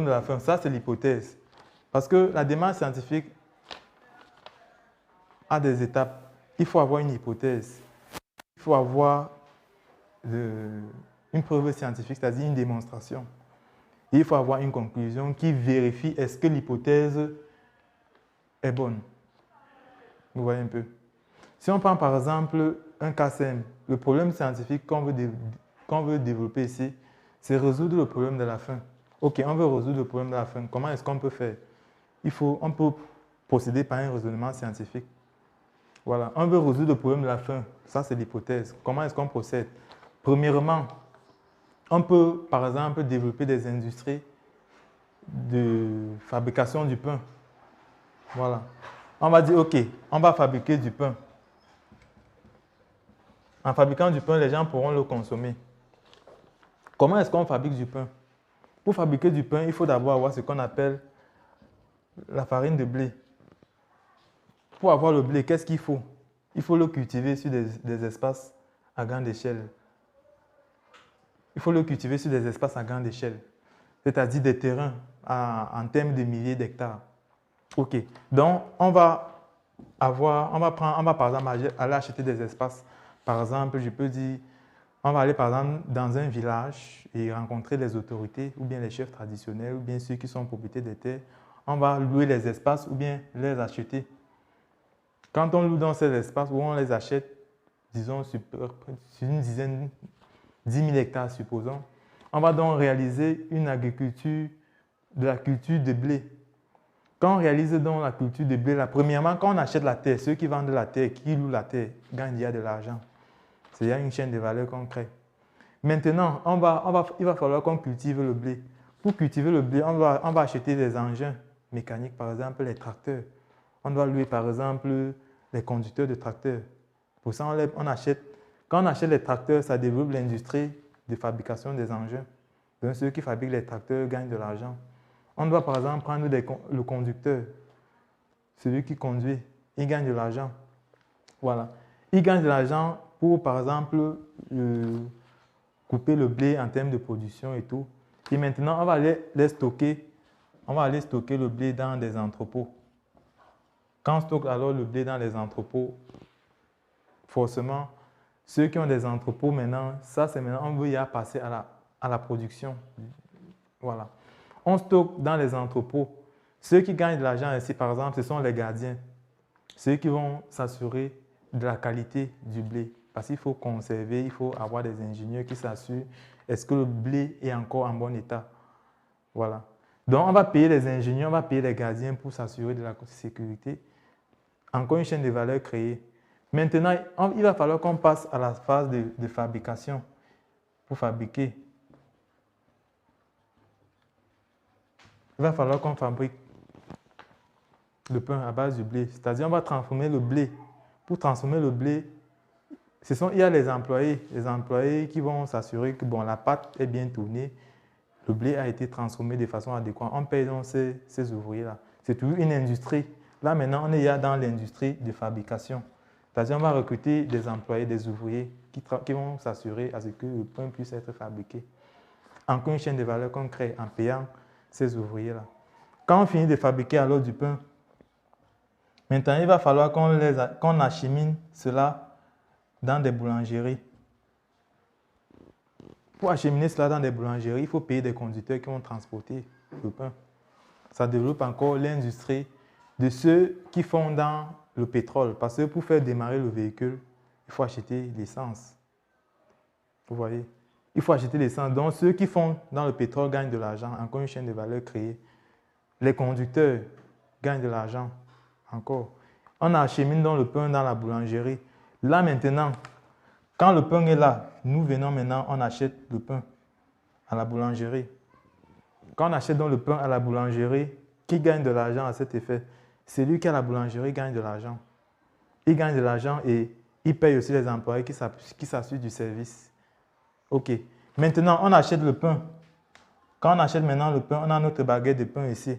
de la faim, ça c'est l'hypothèse. Parce que la démarche scientifique a des étapes. Il faut avoir une hypothèse. Il faut avoir une preuve scientifique, c'est-à-dire une démonstration. Et il faut avoir une conclusion qui vérifie est-ce que l'hypothèse est bonne. Vous voyez un peu. Si on prend par exemple un cas simple, le problème scientifique qu'on veut développer ici, c'est résoudre le problème de la faim. Ok, on veut résoudre le problème de la faim. Comment est-ce qu'on peut faire? On peut procéder par un raisonnement scientifique. Voilà, on veut résoudre le problème de la faim. Ça, c'est l'hypothèse. Comment est-ce qu'on procède? Premièrement, on peut, par exemple, développer des industries de fabrication du pain. Voilà. On va dire, OK, on va fabriquer du pain. En fabriquant du pain, les gens pourront le consommer. Comment est-ce qu'on fabrique du pain? Pour fabriquer du pain, il faut d'abord avoir ce qu'on appelle la farine de blé. Pour avoir le blé, qu'est-ce qu'il faut? Il faut le cultiver sur des espaces à grande échelle. Il faut le cultiver sur des espaces à grande échelle, c'est-à-dire des terrains en termes de milliers d'hectares. OK. Donc, on va par exemple aller acheter des espaces. Par exemple, je peux dire, on va aller par exemple dans un village et rencontrer les autorités ou bien les chefs traditionnels ou bien ceux qui sont propriétaires des terres. On va louer les espaces ou bien les acheter. Quand on loue dans ces espaces où on les achète, disons sur une dizaine, 10 000 hectares supposons, on va donc réaliser une agriculture de la culture de blé. Quand on réalise donc la culture de blé, premièrement, quand on achète la terre, ceux qui vendent la terre, qui louent la terre, gagnent déjà de l'argent. C'est une chaîne de valeur qu'on crée. Maintenant, il va falloir qu'on cultive le blé. Pour cultiver le blé, on va acheter des engins mécaniques, par exemple les tracteurs. On doit louer par exemple les conducteurs de tracteurs. Pour ça, quand on achète les tracteurs, ça développe l'industrie de fabrication des engins. Donc ceux qui fabriquent les tracteurs gagnent de l'argent. On doit par exemple prendre le conducteur, celui qui conduit, il gagne de l'argent. Voilà. Il gagne de l'argent pour par exemple couper le blé en termes de production et tout. Et maintenant, on va aller stocker le blé dans des entrepôts. Quand on stocke alors le blé dans les entrepôts, forcément, ceux qui ont des entrepôts maintenant, on veut y passer à la production. Voilà. On stocke dans les entrepôts. Ceux qui gagnent de l'argent ici, par exemple, ce sont les gardiens. Ceux qui vont s'assurer de la qualité du blé. Parce qu'il faut conserver, il faut avoir des ingénieurs qui s'assurent est-ce que le blé est encore en bon état. Voilà. Donc, on va payer les ingénieurs, on va payer les gardiens pour s'assurer de la sécurité. Encore une chaîne de valeur créée. Maintenant, il va falloir qu'on passe à la phase de fabrication pour fabriquer. Il va falloir qu'on fabrique le pain à base du blé. C'est-à-dire, on va transformer le blé. Pour transformer le blé, il y a les employés qui vont s'assurer que la pâte est bien tournée, le blé a été transformé de façon adéquate. On paye donc ces ouvriers-là. C'est toujours une industrie. Là, maintenant, on est dans l'industrie de fabrication. C'est-à-dire, on va recruter des employés, des ouvriers qui vont s'assurer à ce que le pain puisse être fabriqué. Encore une chaîne de valeur qu'on crée en payant ces ouvriers-là. Quand on finit de fabriquer alors du pain, maintenant, il va falloir qu'on achemine cela dans des boulangeries. Pour acheminer cela dans des boulangeries, il faut payer des conducteurs qui vont transporter le pain. Ça développe encore l'industrie de ceux qui font dans le pétrole. Parce que pour faire démarrer le véhicule, il faut acheter l'essence. Vous voyez? Il faut acheter l'essence. Donc, ceux qui font dans le pétrole gagnent de l'argent. Encore une chaîne de valeur créée. Les conducteurs gagnent de l'argent. Encore. On achemine donc le pain dans la boulangerie. Là, maintenant, quand le pain est là, nous venons maintenant, on achète le pain à la boulangerie. Quand on achète donc le pain à la boulangerie, qui gagne de l'argent à cet effet? Celui qui a la boulangerie gagne de l'argent. Il gagne de l'argent et il paye aussi les employés qui s'assurent du service. OK. Maintenant, on achète le pain. Quand on achète maintenant le pain, on a notre baguette de pain ici.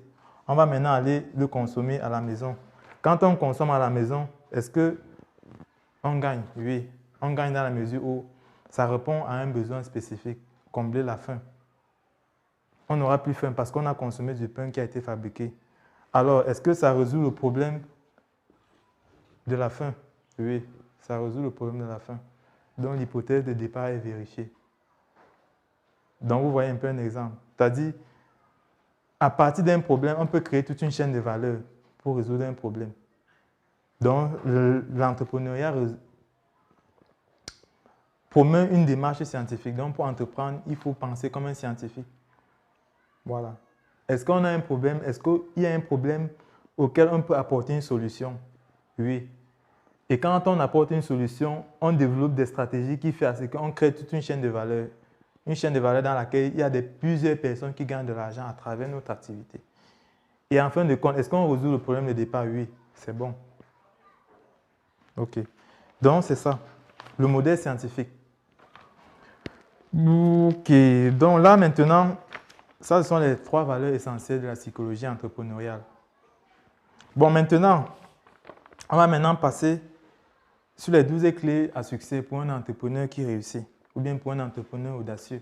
On va maintenant aller le consommer à la maison. Quand on consomme à la maison, est-ce qu'on gagne? Oui. On gagne dans la mesure où ça répond à un besoin spécifique, combler la faim. on n'aura plus faim parce qu'on a consommé du pain qui a été fabriqué. Alors, est-ce que ça résout le problème de la faim? Oui, ça résout le problème de la faim. Donc, l'hypothèse de départ est vérifiée. Donc, vous voyez un peu un exemple. C'est-à-dire, à partir d'un problème, on peut créer toute une chaîne de valeur pour résoudre un problème. Donc, l'entrepreneuriat promeut une démarche scientifique. Donc, pour entreprendre, il faut penser comme un scientifique. Voilà. Est-ce qu'on a un problème? Est-ce qu'il y a un problème auquel on peut apporter une solution? Oui. Et quand on apporte une solution, on développe des stratégies qui font à ce qu'on crée toute une chaîne de valeur. Une chaîne de valeur dans laquelle il y a plusieurs personnes qui gagnent de l'argent à travers notre activité. Et en fin de compte, est-ce qu'on résout le problème de départ? Oui, c'est bon. OK. Donc, c'est ça. Le modèle scientifique. OK. Donc là, maintenant, ça, ce sont les 3 valeurs essentielles de la psychologie entrepreneuriale. Bon, maintenant, on va maintenant passer sur les 12 clés à succès pour un entrepreneur qui réussit ou bien pour un entrepreneur audacieux.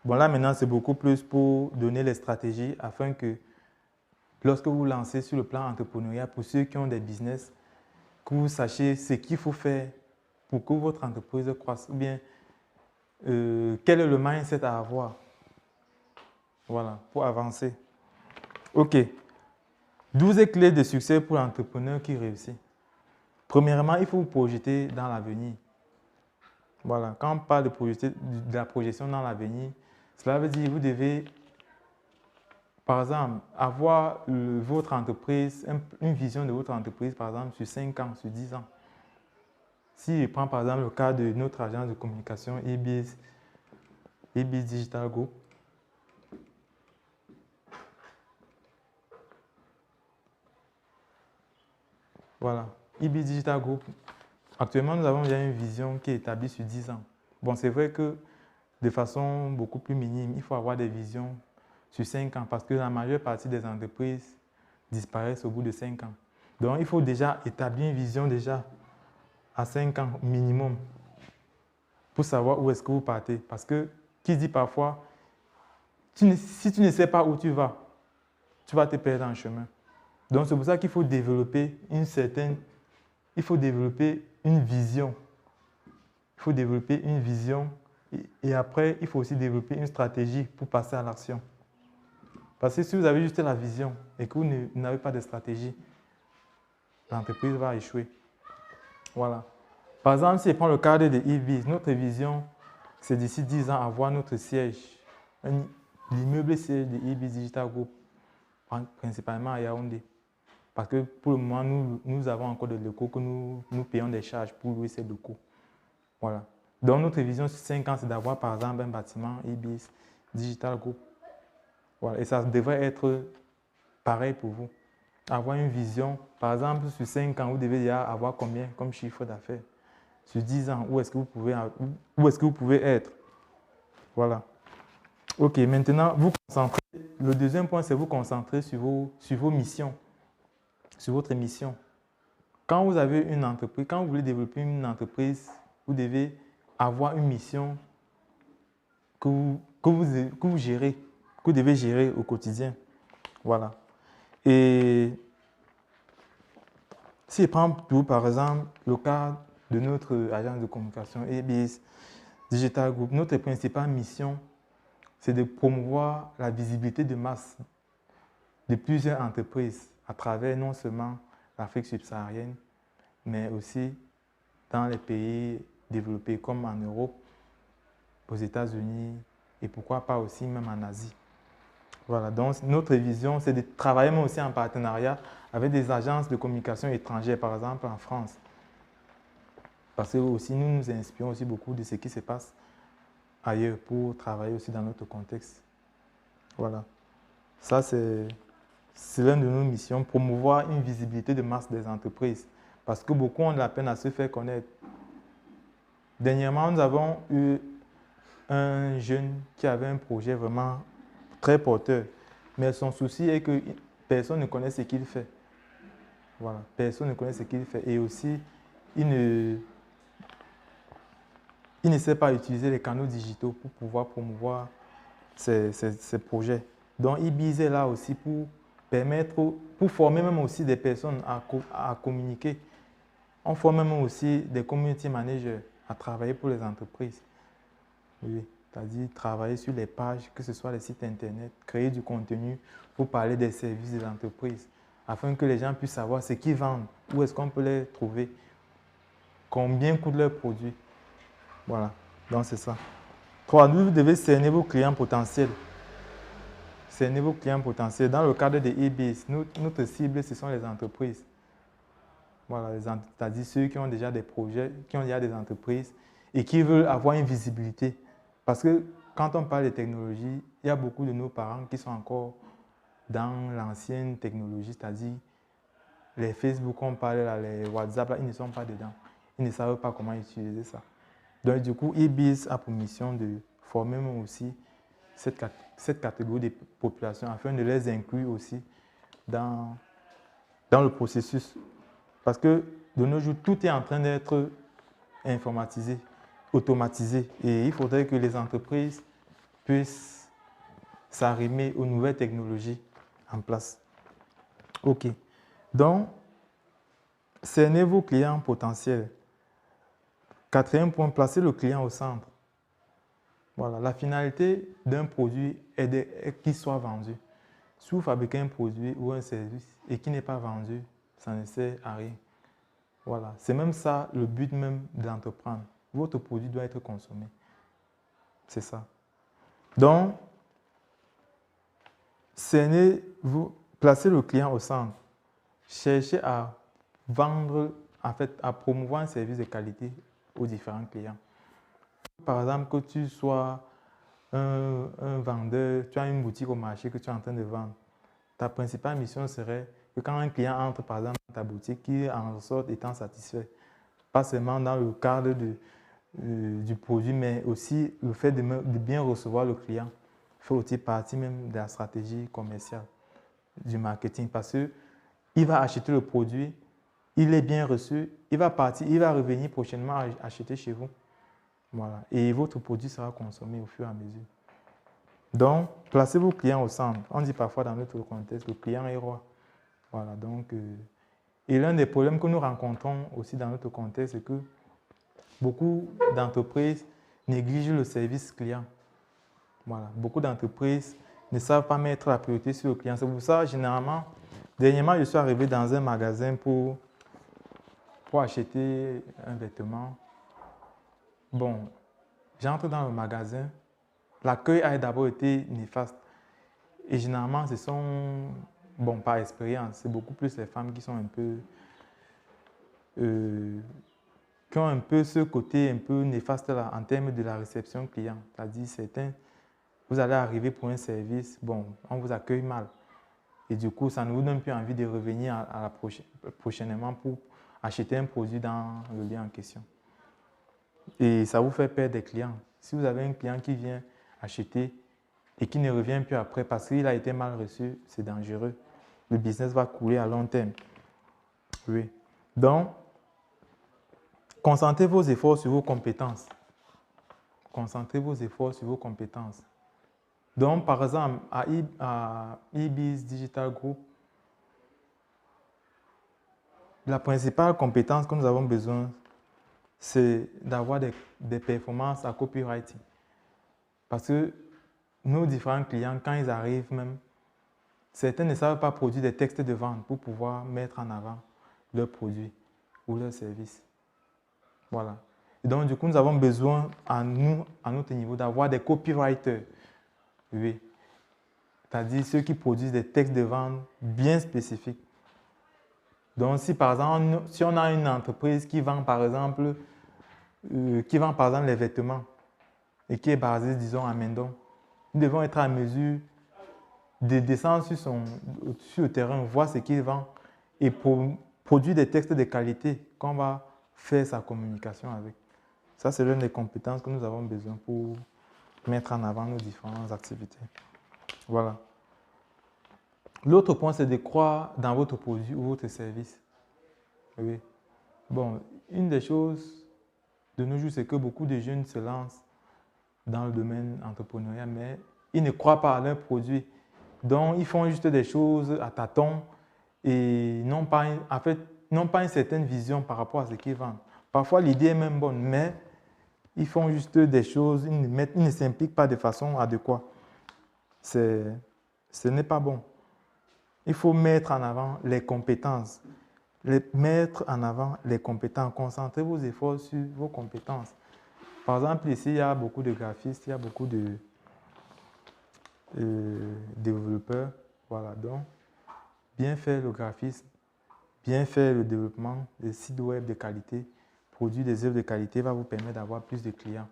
Bon, là, maintenant, c'est beaucoup plus pour donner les stratégies afin que lorsque vous lancez sur le plan entrepreneurial, pour ceux qui ont des business, que vous sachiez ce qu'il faut faire pour que votre entreprise croisse ou bien quel est le mindset à avoir. Voilà, pour avancer. OK. 12 clés de succès pour l'entrepreneur qui réussit. Premièrement, il faut vous projeter dans l'avenir. Voilà, quand on parle de la projection dans l'avenir, cela veut dire que vous devez, par exemple, avoir votre entreprise, une vision de votre entreprise, par exemple, sur 5 ans, sur 10 ans. Si je prends par exemple le cas de notre agence de communication EBS Digital Group, voilà, EBS Digital Group, actuellement nous avons déjà une vision qui est établie sur 10 ans. Bon, c'est vrai que de façon beaucoup plus minime, il faut avoir des visions sur 5 ans parce que la majeure partie des entreprises disparaissent au bout de 5 ans. Donc, il faut déjà établir une vision déjà à 5 ans minimum pour savoir où est-ce que vous partez. Parce que, qui dit parfois, si tu ne sais pas où tu vas te perdre en chemin. Donc, c'est pour ça qu'il faut développer il faut développer une vision. Il faut développer une vision et après, il faut aussi développer une stratégie pour passer à l'action. Parce que si vous avez juste la vision et que vous n'avez pas de stratégie, l'entreprise va échouer. Voilà. Par exemple, si je prends le cadre de EBS, notre vision, c'est d'ici 10 ans avoir notre siège, l'immeuble siège de EBS Digital Group, principalement à Yaoundé. Parce que pour le moment, nous avons encore des locaux que nous payons des charges pour louer ces locaux. Voilà. Donc, notre vision sur 5 ans, c'est d'avoir par exemple un bâtiment EBS Digital Group. Voilà. Et ça devrait être pareil pour vous. Avoir une vision, par exemple, sur 5 ans, vous devez déjà avoir combien comme chiffre d'affaires? Sur 10 ans, où est-ce que vous pouvez être? Voilà. OK, maintenant, vous concentrez. Le deuxième point, c'est vous concentrer sur vos missions, sur votre mission. Quand vous avez une entreprise, quand vous voulez développer une entreprise, vous devez avoir une mission que vous gérez, que vous devez gérer au quotidien. Voilà. Et si je prends par exemple le cas de notre agence de communication EBS Digital Group, notre principale mission, c'est de promouvoir la visibilité de masse de plusieurs entreprises à travers non seulement l'Afrique subsaharienne, mais aussi dans les pays développés comme en Europe, aux États-Unis et pourquoi pas aussi même en Asie. Voilà, donc notre vision, c'est de travailler mais aussi en partenariat avec des agences de communication étrangères, par exemple en France. Parce que aussi, nous nous inspirons aussi beaucoup de ce qui se passe ailleurs pour travailler aussi dans notre contexte. Voilà. Ça, c'est l'une de nos missions, promouvoir une visibilité de masse des entreprises. Parce que beaucoup ont de la peine à se faire connaître. Dernièrement, nous avons eu un jeune qui avait un projet vraiment très porteur. Mais son souci est que personne ne connaît ce qu'il fait. Voilà, personne ne connaît ce qu'il fait. Et aussi, il ne sait pas utiliser les canaux digitaux pour pouvoir promouvoir ses projets. Donc, Ibiz est là aussi pour permettre, pour former même aussi des personnes à communiquer. On forme même aussi des community managers à travailler pour les entreprises. Oui, c'est-à-dire travailler sur les pages, que ce soit les sites internet, créer du contenu pour parler des services de l'entreprise, afin que les gens puissent savoir ce qu'ils vendent, où est-ce qu'on peut les trouver, combien coûtent leurs produits. Voilà, donc c'est ça. 3. Vous devez cerner vos clients potentiels. Cerner vos clients potentiels. Dans le cadre de eBiz, notre cible, ce sont les entreprises. Voilà, c'est-à-dire ceux qui ont déjà des projets, qui ont déjà des entreprises et qui veulent avoir une visibilité. Parce que quand on parle de technologie, il y a beaucoup de nos parents qui sont encore dans l'ancienne technologie, c'est-à-dire les Facebook, on parle là, les WhatsApp, là, ils ne sont pas dedans. Ils ne savent pas comment utiliser ça. Donc, du coup, eBiz a pour mission de former aussi cette catégorie de population afin de les inclure aussi dans le processus. Parce que de nos jours, tout est en train d'être informatisé, automatisé. Et il faudrait que les entreprises puissent s'arrimer aux nouvelles technologies en place. OK. Donc, cernez vos clients potentiels. 4e point, placez le client au centre. Voilà, la finalité d'un produit est qu'il soit vendu. Si vous fabriquez un produit ou un service et qui n'est pas vendu, ça ne sert à rien. Voilà, c'est même ça le but même d'entreprendre. Votre produit doit être consommé. C'est ça. Donc, placez le client au centre. Cherchez à vendre, en fait, à promouvoir un service de qualité aux différents clients. Par exemple, que tu sois un vendeur, tu as une boutique au marché que tu es en train de vendre. Ta principale mission serait que quand un client entre, par exemple, dans ta boutique, qu'il en sorte étant satisfait. Pas seulement dans le cadre du produit, mais aussi le fait de bien recevoir le client fait aussi partie même de la stratégie commerciale, du marketing. Parce qu'il va acheter le produit, il est bien reçu, il va partir, il va revenir prochainement acheter chez vous. Voilà. Et votre produit sera consommé au fur et à mesure. Donc, placez vos clients au centre. On dit parfois dans notre contexte, le client est roi. Voilà, donc, et l'un des problèmes que nous rencontrons aussi dans notre contexte, c'est que beaucoup d'entreprises négligent le service client. Voilà, beaucoup d'entreprises ne savent pas mettre la priorité sur le client. C'est pour ça, généralement, dernièrement, je suis arrivé dans un magasin pour acheter un vêtement. Bon, j'entre dans le magasin. L'accueil a d'abord été néfaste. Et généralement, ce sont, bon, par expérience, c'est beaucoup plus les femmes qui sont un peu, qui ont un peu ce côté un peu néfaste là, en termes de la réception client. C'est-à-dire, certains, vous allez arriver pour un service, bon, on vous accueille mal. Et du coup, ça ne vous donne plus envie de revenir prochainement pour acheter un produit dans le lieu en question. Et ça vous fait perdre des clients. Si vous avez un client qui vient acheter et qui ne revient plus après parce qu'il a été mal reçu, c'est dangereux. Le business va couler à long terme. Oui. Donc, concentrez vos efforts sur vos compétences. Concentrez vos efforts sur vos compétences. Donc, par exemple, à eBiz Digital Group, la principale compétence que nous avons besoin, c'est d'avoir des performances à copywriting. Parce que nos différents clients, quand ils arrivent même, certains ne savent pas produire des textes de vente pour pouvoir mettre en avant leurs produits ou leurs services. Voilà. Et donc, du coup, nous avons besoin, à notre niveau, d'avoir des copywriters. Oui. C'est-à-dire ceux qui produisent des textes de vente bien spécifiques. Donc, si par exemple, si on a une entreprise qui vend par exemple les vêtements et qui est basée, disons, à Mendon, nous devons être à mesure de descendre sur le terrain, voir ce qu'il vend et produire des textes de qualité qu'on va faire sa communication avec. Ça, c'est l'une des compétences que nous avons besoin pour mettre en avant nos différentes activités. Voilà. L'autre point, c'est de croire dans votre produit ou votre service. Oui. Bon, une des choses de nos jours, c'est que beaucoup de jeunes se lancent dans le domaine entrepreneurial, mais ils ne croient pas à leurs produits. Donc, ils font juste des choses à tâtons et n'ont pas, en fait, n'ont pas une certaine vision par rapport à ce qu'ils vendent. Parfois, l'idée est même bonne, mais ils font juste des choses, ils ne s'impliquent pas de façon adéquate. Ce n'est pas bon. Il faut mettre en avant les compétences. Mettre en avant les compétences. Concentrez vos efforts sur vos compétences. Par exemple, ici, il y a beaucoup de graphistes, il y a beaucoup de développeurs. Voilà, donc, bien faire le graphisme, bien faire le développement des sites web de qualité, produire des œuvres de qualité va vous permettre d'avoir plus de clients.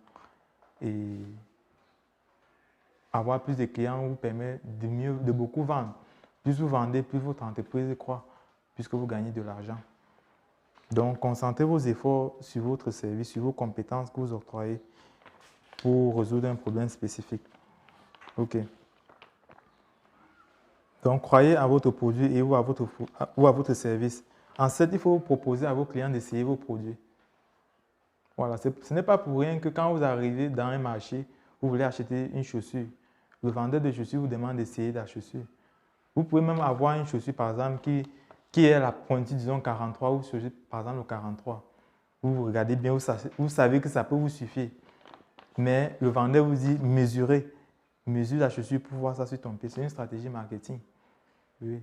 Et avoir plus de clients vous permet de beaucoup vendre. Plus vous vendez, plus votre entreprise croît, puisque vous gagnez de l'argent. Donc, concentrez vos efforts sur votre service, sur vos compétences que vous octroyez pour résoudre un problème spécifique. OK. Donc, croyez à votre produit ou à votre service. Ensuite, il faut proposer à vos clients d'essayer vos produits. Voilà, ce n'est pas pour rien que quand vous arrivez dans un marché, vous voulez acheter une chaussure. Le vendeur de chaussures vous demande d'essayer la chaussure. Vous pouvez même avoir une chaussure, par exemple, qui est la pointure, disons, 43, ou chaussure, par exemple, le 43. Vous regardez bien, vous savez que ça peut vous suffire. Mais le vendeur vous dit, mesurez. Mesure la chaussure pour voir ça sur ton pied. C'est une stratégie marketing. Oui.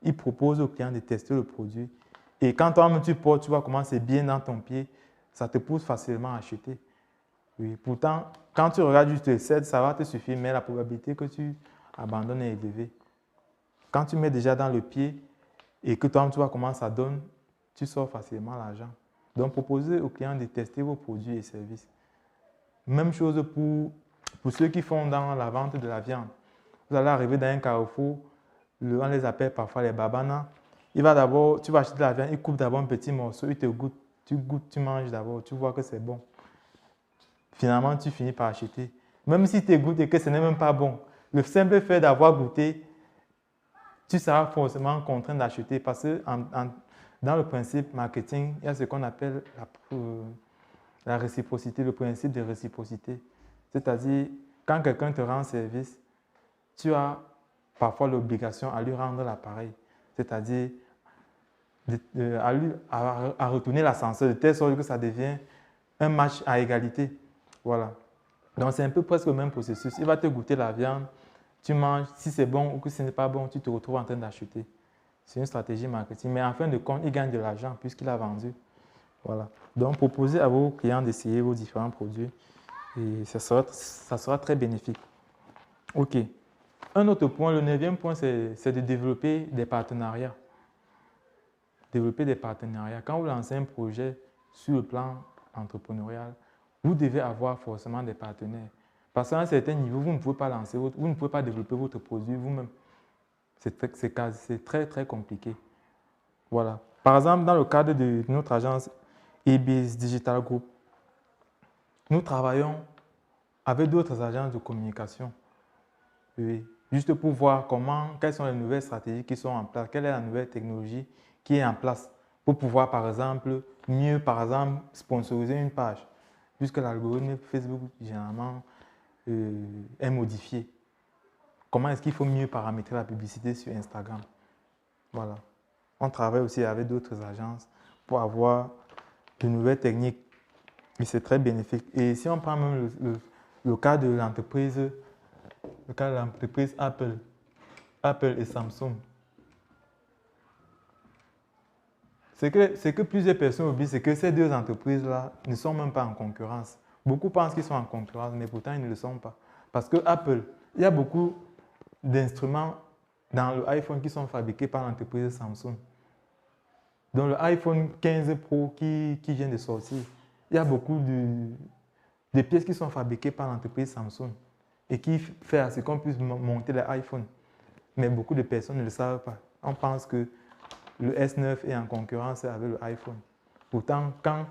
Il propose au client de tester le produit. Et quand toi-même tu portes, tu vois comment c'est bien dans ton pied, ça te pousse facilement à acheter. Oui. Pourtant, quand tu regardes juste le 7, ça va te suffire, mais la probabilité que tu abandonnes est élevée. Quand tu mets déjà dans le pied et que toi-même tu vois comment ça donne, tu sors facilement l'argent. Donc, proposez aux clients de tester vos produits et services. Même chose pour ceux qui font dans la vente de la viande. Vous allez arriver dans un carrefour, on les appelle parfois les babanas. Tu vas acheter de la viande, il coupe d'abord un petit morceau, il te goûte, tu manges d'abord, tu vois que c'est bon. Finalement, tu finis par acheter. Même si tu goûtes et que ce n'est même pas bon, le simple fait d'avoir goûté, tu seras forcément contraint d'acheter parce que dans le principe marketing, il y a ce qu'on appelle la réciprocité, le principe de réciprocité. C'est-à-dire, quand quelqu'un te rend service, tu as parfois l'obligation à lui rendre l'appareil. C'est-à-dire, à retourner l'ascenseur de telle sorte que ça devient un match à égalité. Voilà. Donc, c'est un peu presque le même processus. Il va te goûter la viande, tu manges, si c'est bon ou que ce n'est pas bon, tu te retrouves en train d'acheter. C'est une stratégie marketing, mais en fin de compte, il gagne de l'argent puisqu'il a vendu. Voilà. Donc, proposez à vos clients d'essayer vos différents produits et ça sera très bénéfique. OK. Un autre point, le 9e point, c'est de développer des partenariats. Développer des partenariats. Quand vous lancez un projet sur le plan entrepreneurial, vous devez avoir forcément des partenaires. Parce qu'à un certain niveau, vous ne pouvez pas vous ne pouvez pas développer votre produit vous-même. C'est très, très compliqué. Voilà. Par exemple, dans le cadre de notre agence eBiz Digital Group, nous travaillons avec d'autres agences de communication. Oui. Juste pour voir quelles sont les nouvelles stratégies qui sont en place, quelle est la nouvelle technologie qui est en place pour pouvoir, par exemple, sponsoriser une page, puisque l'algorithme Facebook, généralement, est modifié. Comment est-ce qu'il faut mieux paramétrer la publicité sur Instagram? Voilà. On travaille aussi avec d'autres agences pour avoir de nouvelles techniques et c'est très bénéfique. Et si on prend même le cas de l'entreprise Apple et Samsung, ce que plusieurs personnes oublient, c'est que ces deux entreprises-là ne sont même pas en concurrence. Beaucoup pensent qu'ils sont en concurrence, mais pourtant ils ne le sont pas. Parce que Apple, il y a beaucoup d'instruments dans le iPhone qui sont fabriqués par l'entreprise Samsung. Dans le iPhone 15 Pro qui vient de sortir, il y a beaucoup de pièces qui sont fabriquées par l'entreprise Samsung et qui fait à ce qu'on puisse monter l'iPhone. Mais beaucoup de personnes ne le savent pas. On pense que le S9 est en concurrence avec le iPhone. Pourtant, quand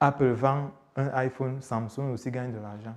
Apple vend un iPhone, Samsung aussi gagne de l'argent.